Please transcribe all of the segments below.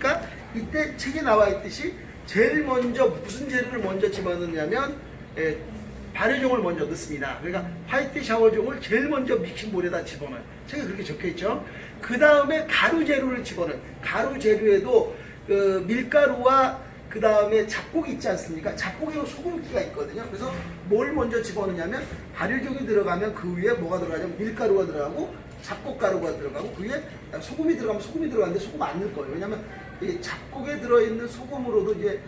그러니까 이때 책에 나와 있듯이 제일 먼저 무슨 재료를 먼저 집어넣냐면 발효종을 먼저 넣습니다. 그러니까 화이트 샤워종을 제일 먼저 믹싱볼에다 집어넣어요. 책에 그렇게 적혀있죠. 그 다음에 가루 재료를 집어넣어요. 가루 재료에도 밀가루와 그 다음에 잡곡이 있지 않습니까? 잡곡에도 소금기가 있거든요. 그래서 뭘 먼저 집어넣냐면 발효종이 들어가면 그 위에 뭐가 들어가냐면 밀가루가 들어가고 잡곡가루가 들어가고 그 위에 소금이 들어가면 소금이 들어가는데 소금 안 넣을 거예요. 왜냐면 이 잡곡에 들어있는 소금으로도 이제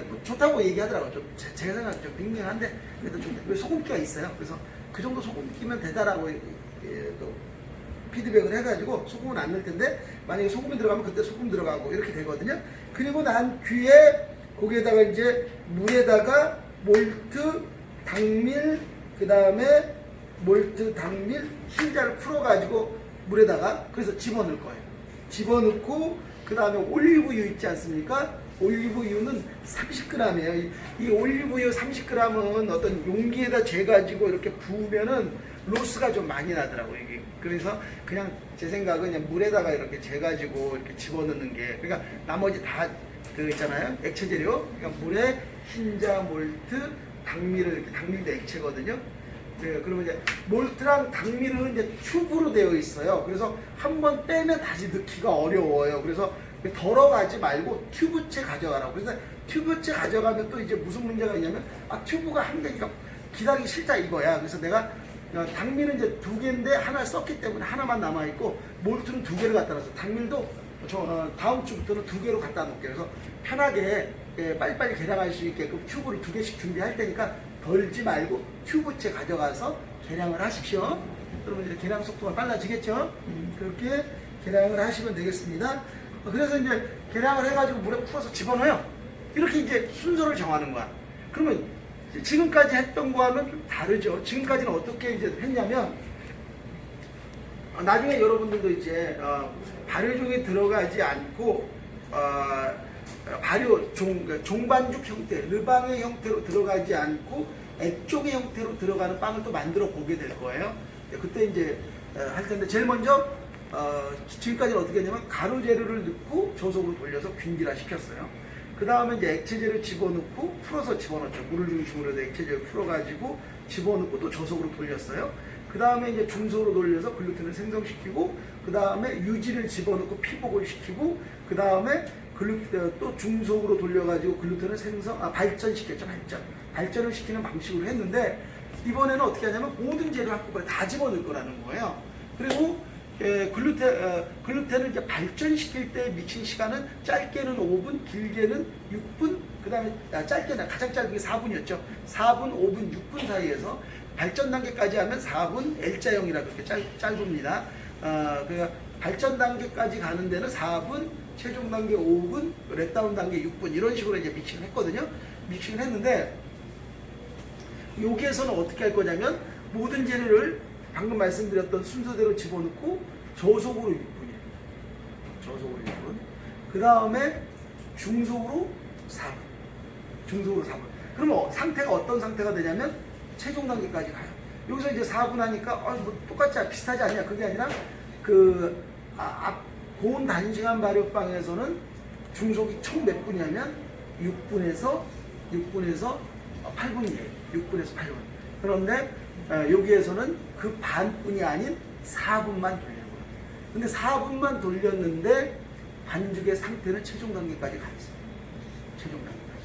뭐 좋다고 얘기하더라고요. 좀 제가 생각하면 좀 밍밍한데 그래도 좀 소금기가 있어요. 그래서 그 정도 소금기면 되다라고 또 피드백을 해가지고 소금은 안 넣을 텐데 만약에 소금이 들어가면 그때 소금 들어가고 이렇게 되거든요. 그리고 난 뒤에 거기에다가 이제 물에다가 몰트, 당밀, 그 다음에 몰트, 당밀, 흰자를 풀어가지고 물에다가 그래서 집어넣을 거예요. 집어넣고 그 다음에 올리브유 있지 않습니까? 올리브유는 30g이에요. 이 올리브유 30g은 어떤 용기에다 재가지고 이렇게 부으면은 로스가 좀 많이 나더라고요. 이게. 그래서 그냥 제 생각은 그냥 물에다가 이렇게 재가지고 이렇게 집어넣는 게, 그러니까 나머지 다 그 있잖아요. 액체 재료. 그러니까 물에 흰자, 몰트, 당밀을 이렇게, 당밀도 액체거든요. 네, 그러면 이제 몰트랑 당밀은 이제 튜브로 되어 있어요. 그래서 한번 빼면 다시 넣기가 어려워요. 그래서 덜어가지 말고 튜브째 가져가라고. 그래서 튜브째 가져가면 또 이제 무슨 문제가 있냐면 튜브가 한 개니까 기다리기 싫다 이거야. 그래서 내가 당밀은 이제 2개인데 하나 썼기 때문에 하나만 남아있고 몰트는 2개를 갖다 놨어. 당밀도 다음 주부터는 2개로 갖다 놓을게요. 그래서 편하게 빨리빨리 계량할 수 있게끔 튜브를 2개씩 준비할 테니까 덜지 말고 튜브째 가져가서 계량을 하십시오. 그러면 이제 계량 속도가 빨라지겠죠. 그렇게 계량을 하시면 되겠습니다. 그래서 이제 계량을 해가지고 물에 풀어서 집어넣어요. 이렇게 이제 순서를 정하는 거야. 그러면 지금까지 했던 거와는 좀 다르죠. 지금까지는 어떻게 이제 했냐면 나중에 여러분들도 이제 발효종이 들어가지 않고 종반죽 형태, 르방의 형태로 들어가지 않고 액종의 형태로 들어가는 빵을 또 만들어 보게 될 거예요. 그때 이제 할 텐데 제일 먼저 지금까지는 어떻게 했냐면 가루 재료를 넣고 저속으로 돌려서 균질화 시켰어요. 그 다음에 이제 액체 재료 집어넣고 풀어서 집어넣죠. 물을 중심으로 해서 액체 재료 풀어가지고 집어넣고 또 저속으로 돌렸어요. 그 다음에 이제 중속으로 돌려서 글루텐을 생성시키고 그 다음에 유지를 집어넣고 피복을 시키고 그 다음에 또 중속으로 돌려가지고 글루텐을 발전시켰죠. 발전을 시키는 방식으로 했는데 이번에는 어떻게 하냐면 모든 재료 한꺼번에 다 집어넣을 거라는 거예요. 그리고 글루텐을 이제 발전시킬 때 믹싱 시간은 짧게는 5분, 길게는 6분, 그 다음에 짧게는 가장 짧은 게 4분이었죠. 4분, 5분, 6분 사이에서 발전 단계까지 하면 4분, L자형이라 그렇게 짧습니다. 그 발전 단계까지 가는 데는 4분, 최종 단계 5분, 렛다운 단계 6분 이런 식으로 이제 믹싱을 했거든요. 믹싱을 했는데 여기에서는 어떻게 할 거냐면 모든 재료를 방금 말씀드렸던 순서대로 집어넣고 저속으로 6분이에요. 저속으로 6분. 그 다음에 중속으로 4분. 중속으로 4분. 그러면 상태가 어떤 상태가 되냐면 최종 단계까지 가요. 여기서 이제 4분 하니까 뭐 똑같지 비슷하지 않냐. 그게 아니라 고온 단시간 발효빵에서는 중속이 총 몇 분이냐면 6분에서 8분이에요. 6분에서 8분. 그런데 여기에서는 그 반뿐이 아닌 4분만 돌려요. 근데 4분만 돌렸는데 반죽의 상태는 최종 단계까지 가 있어요. 최종 단계까지.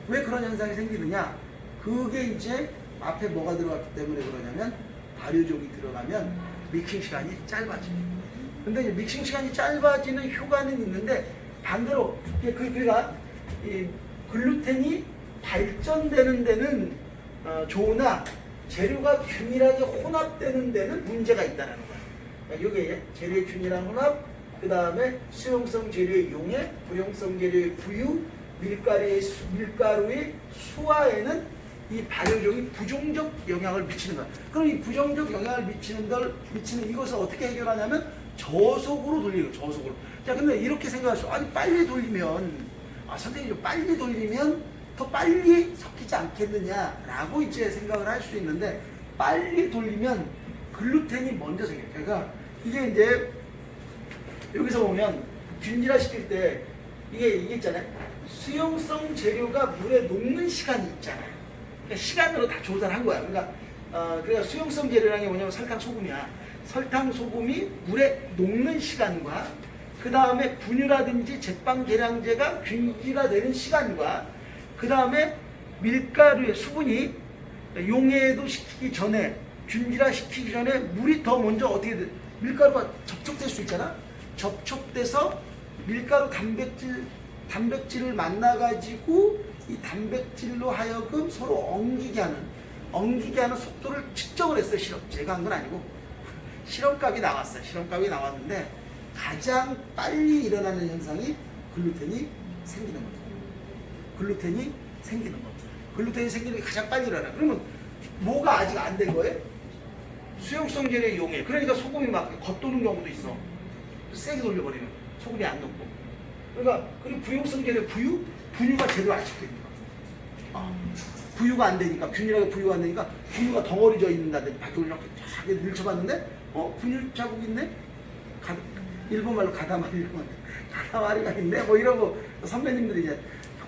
왜 그런 현상이 생기느냐? 그게 이제 앞에 뭐가 들어갔기 때문에 그러냐면 발효종이 들어가면 믹싱 시간이 짧아집니다. 근데 이제 믹싱 시간이 짧아지는 효과는 있는데 반대로 그러니까 이 글루텐이 발전되는 데는 좋으나 재료가 균일하게 혼합되는 데는 문제가 있다는 거예요. 이게 재료의 균일한 혼합, 그 다음에 수용성 재료의 용해, 부용성 재료의 부유, 밀가루의 수화에는 이 발효종이 부정적 영향을 미치는 거야. 그럼 이 부정적 영향을 미치는 이것을 어떻게 해결하냐면 저속으로 돌리는 거예요. 저속으로. 자, 근데 이렇게 생각할 수, 빨리 돌리면, 선생님 좀 빨리 돌리면 더 빨리 섞이지 않겠느냐라고 이제 생각을 할 수 있는데 빨리 돌리면 글루텐이 먼저 생겨요. 그러니까 이게 이제 여기서 보면 균일화 시킬 때 이게 있잖아요. 수용성 재료가 물에 녹는 시간이 있잖아요. 그러니까 시간으로 다 조절한 거야. 그러니까 수용성 재료라는 게 뭐냐면 설탕, 소금이야. 설탕, 소금이 물에 녹는 시간과 그 다음에 분유라든지 제빵 계량제가 균기화되는 시간과 그 다음에 밀가루의 수분이 용해도 시키기 전에 균질화 시키기 전에 물이 더 먼저 어떻게 돼? 밀가루가 접촉될 수 있잖아. 접촉돼서 밀가루 단백질을 만나가지고 이 단백질로 하여금 서로 엉기게 하는 속도를 측정을 했어요. 제가 한 건 아니고 실험값이 나왔어요. 실험값이 나왔는데 가장 빨리 일어나는 현상이 글루텐이 생기는 거예요. 글루텐이 생기는 게 가장 빨리 일어나. 그러면 뭐가 아직 안 된 거예요? 수용성 재료의 용해. 그러니까 소금이 막 겉도는 경우도 있어. 세게 돌려버리면 소금이 안 녹고. 그러니까 그리고 부용성 재료 분유가 제대로 안 시켜요. 부유가 안 되니까 균일하게 부유가 안 되니까 분유가 덩어리져 있는다든지 밖에 이렇게 쫙 밀쳐봤는데 분유 자국 있네? 일본말로 가다마리가 있네? 뭐 이런 거 선배님들이 이제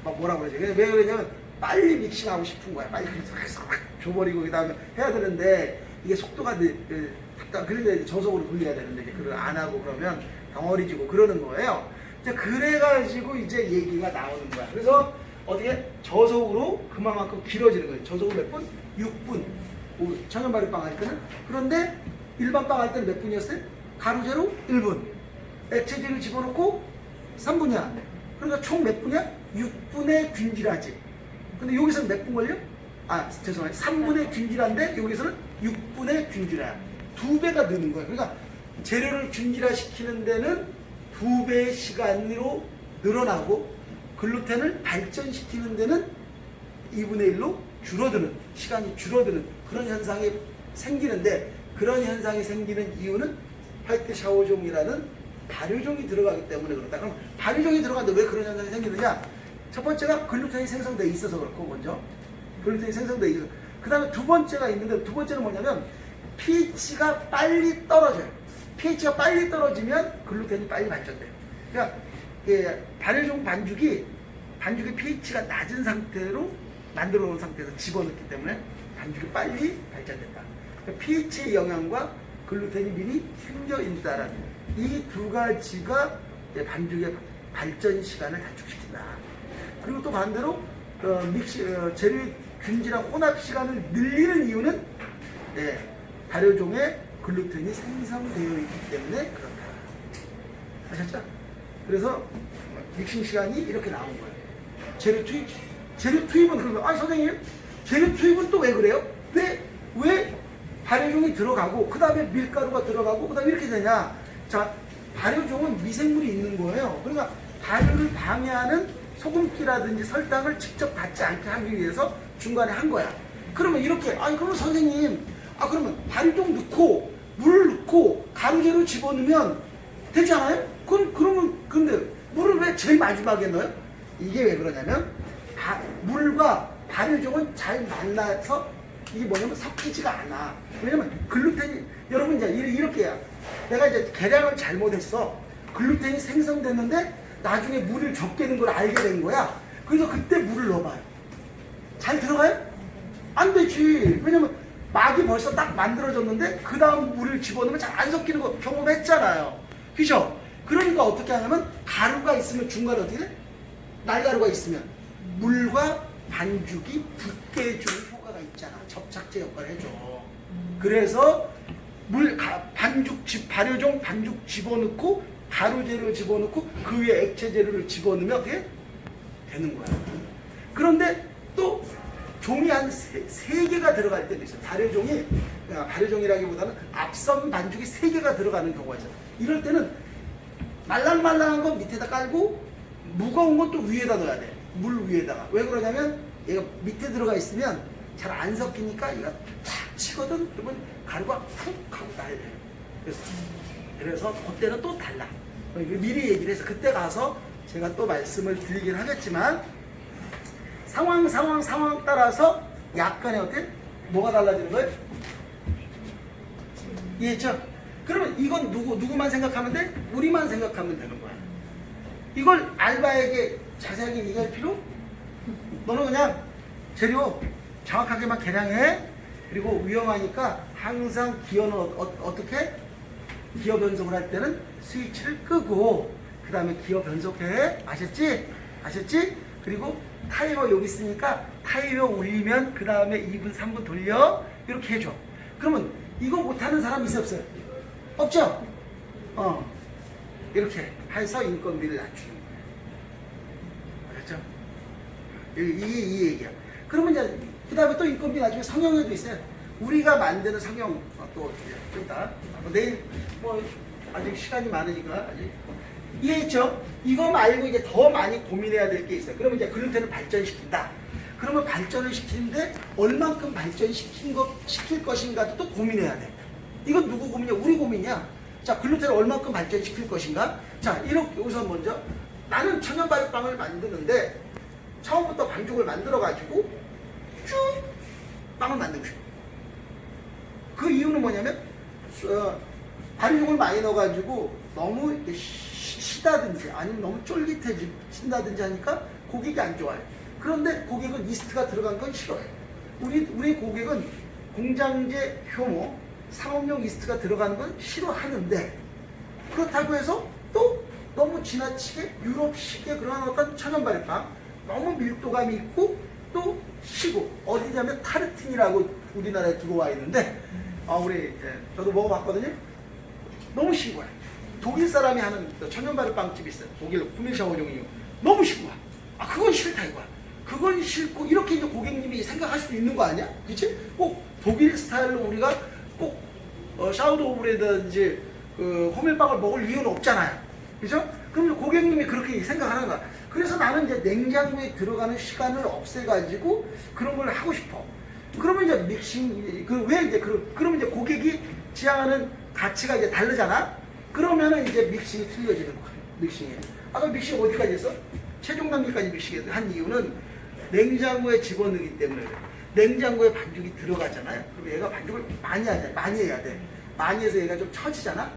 막 뭐라 그러지. 왜 그러냐면 빨리 믹싱하고 싶은 거야. 빨리 그래서 줘버리고 그 다음에 해야 되는데 이게 속도가 그러니까 저속으로 돌려야 되는데 그걸 안 하고 그러면 덩어리지고 그러는 거예요. 그래가지고 이제 얘기가 나오는 거야. 그래서 어떻게 저속으로 그만큼 길어지는 거예요. 저속으로 몇 분? 6분. 천연발효빵 할 때는. 그런데 일반 빵 할 때는 몇 분이었어요? 가루제로 1분. 액체제를 집어넣고 3분이야. 그러니까 총 몇 분이야? 6분의 균질하지. 근데 여기서는 몇 분 걸려? 죄송해요. 3분의 균질한데 여기서는 6분의 균질화야. 2배가 느는 거야. 그러니까 재료를 균질화시키는 데는 2배의 시간으로 늘어나고 글루텐을 발전시키는 데는 2분의 1로 줄어드는, 시간이 줄어드는 그런 현상이 생기는데, 그런 현상이 생기는 이유는 화이트 샤워종이라는 발효종이 들어가기 때문에 그렇다. 그럼 발효종이 들어가는데 왜 그런 현상이 생기느냐? 첫 번째가 글루텐이 생성되어 있어서 그렇고, 먼저 글루텐이 생성되어 있어서. 그 다음에 두 번째가 있는데, 두 번째는 뭐냐면 pH가 빨리 떨어져요. pH가 빨리 떨어지면 글루텐이 빨리 발전돼요. 그러니까 발효종 반죽이 pH가 낮은 상태로 만들어 놓은 상태에서 집어넣기 때문에 반죽이 빨리 발전된다. 그러니까 pH의 영향과 글루텐이 미리 생겨 있다라는 이 두 가지가 반죽의 발전 시간을 단축시킨다. 그리고 또 반대로 재료의 균질한 혼합 시간을 늘리는 이유는 발효종에 글루텐이 생성되어 있기 때문에 그렇다. 아셨죠? 그래서 믹싱 시간이 이렇게 나온 거예요. 재료 투입은 그러면 선생님 재료 투입은 또 왜 그래요? 왜 발효종이 들어가고 그 다음에 밀가루가 들어가고 그 다음에 이렇게 되냐? 자, 발효종은 미생물이 있는 거예요. 그러니까 발효를 방해하는 소금기라든지 설탕을 직접 닿지 않게 하기 위해서 중간에 한 거야. 그러면 이렇게 그러면 선생님 그러면 발효종 넣고 물 넣고 가루재료 집어넣으면 되지 않아요? 그러면 근데 물을 왜 제일 마지막에 넣어요? 이게 왜 그러냐면 물과 발효종은 잘 만나서 이게 뭐냐면 섞이지가 않아. 왜냐면 글루텐이 여러분 이제 이렇게야. 내가 이제 계량을 잘못했어. 글루텐이 생성됐는데 나중에 물을 적게 넣은 걸 알게 된 거야. 그래서 그때 물을 넣어봐요. 잘 들어가요? 안 되지. 왜냐면 막이 벌써 딱 만들어졌는데 그 다음 물을 집어넣으면 잘 안 섞이는 거 경험했잖아요. 그죠? 그러니까 어떻게 하냐면 가루가 있으면 중간에 어떻게 돼? 날가루가 있으면 물과 반죽이 붙게 해주는 효과가 있잖아. 접착제 역할을 해줘. 그래서 발효종 반죽 집어넣고 가루재료 집어넣고 그 위에 액체재료를 집어넣으면 어떻게 되는 거야. 그런데 또 종이 한 3개가 들어갈 때도 있어요. 발효종이라기보다는 앞선 반죽이 3개가 들어가는 경우가 있어요. 이럴 때는 말랑말랑한 건 밑에다 깔고 무거운 건 또 위에다 넣어야 돼. 물 위에다가. 왜 그러냐면 얘가 밑에 들어가 있으면 잘 안 섞이니까 얘가 탁 치거든. 그러면 가루가 푹 하고 날려요. 그래서 그때는 또 달라. 미리 얘기를 해서 그때 가서 제가 또 말씀을 드리긴 하겠지만 상황 따라서 약간의 어때? 뭐가 달라지는 거예요? 이해했죠? 그러면 이건 누구만 생각하면 돼? 우리만 생각하면 되는 거야. 이걸 알바에게 자세하게 얘기할 필요? 너는 그냥 재료 정확하게만 계량해. 그리고 위험하니까 항상 기어는 어떻게? 기어 변속을 할 때는 스위치를 끄고 그 다음에 기어 변속해. 아셨지? 아셨지? 그리고 타이머 여기 있으니까 타이머 올리면 그 다음에 2분 3분 돌려. 이렇게 해줘. 그러면 이거 못하는 사람 있어 없어요? 없죠? 이렇게 해서 인건비를 낮추는 거예요. 알았죠? 이 얘기야. 그러면 이제 그 다음에 또 인건비 나중에 성형에도 있어요. 우리가 만드는 성형 또 좀 이따 내일 뭐 아직 시간이 많으니까 아직 이해했죠? 이거 말고 이제 더 많이 고민해야 될 게 있어요. 그러면 이제 글루텐을 발전시킨다. 그러면 발전을 시키는데 얼만큼 시킬 것인가도 또 고민해야 돼. 이건 누구 고민이야? 우리 고민이야. 자, 글루텐을 얼만큼 발전시킬 것인가? 자, 이렇게 우선 먼저 나는 천연발효빵을 만드는데 처음부터 반죽을 만들어가지고 쭉 빵을 만들고 싶어. 그 이유는 뭐냐면 발효종을 많이 넣어가지고 너무 이렇게 시다든지 아니면 너무 쫄깃해진다든지 하니까 고객이 안 좋아요. 그런데 고객은 이스트가 들어간 건 싫어요. 우리 고객은 공장제 효모, 상업용 이스트가 들어가는 건 싫어하는데 그렇다고 해서 또 너무 지나치게 유럽식의 그런 어떤 천연발효빵 너무 밀도감이 있고 또 시고 어디냐면 타르틴이라고 우리나라에 들어와 있는데 저도 먹어봤거든요. 너무 싱거워요. 독일 사람이 하는 천연발효 빵집이 있어요. 독일 구밀샤워종이요. 너무 싱거워. 그건 싫다 이거야. 그건 싫고 이렇게 이제 고객님이 생각할 수도 있는 거 아니야? 그치? 꼭 독일 스타일로 우리가 꼭 샤우도브레든지 호밀빵을 먹을 이유는 없잖아요. 그죠? 그럼 고객님이 그렇게 생각하는 거야. 그래서 나는 이제 냉장고에 들어가는 시간을 없애가지고 그런 걸 하고 싶어. 그러면 이제 믹싱, 그러면 이제 고객이 지향하는 가치가 이제 다르잖아? 그러면은 이제 믹싱이 틀려지는 거야. 믹싱이. 아까 믹싱 어디까지 했어? 최종 단계까지 믹싱한 이유는 냉장고에 집어넣기 때문에 그래. 냉장고에 반죽이 들어가잖아요. 그럼 얘가 반죽을 많이 해야 돼. 많이 해서 얘가 좀 처지잖아?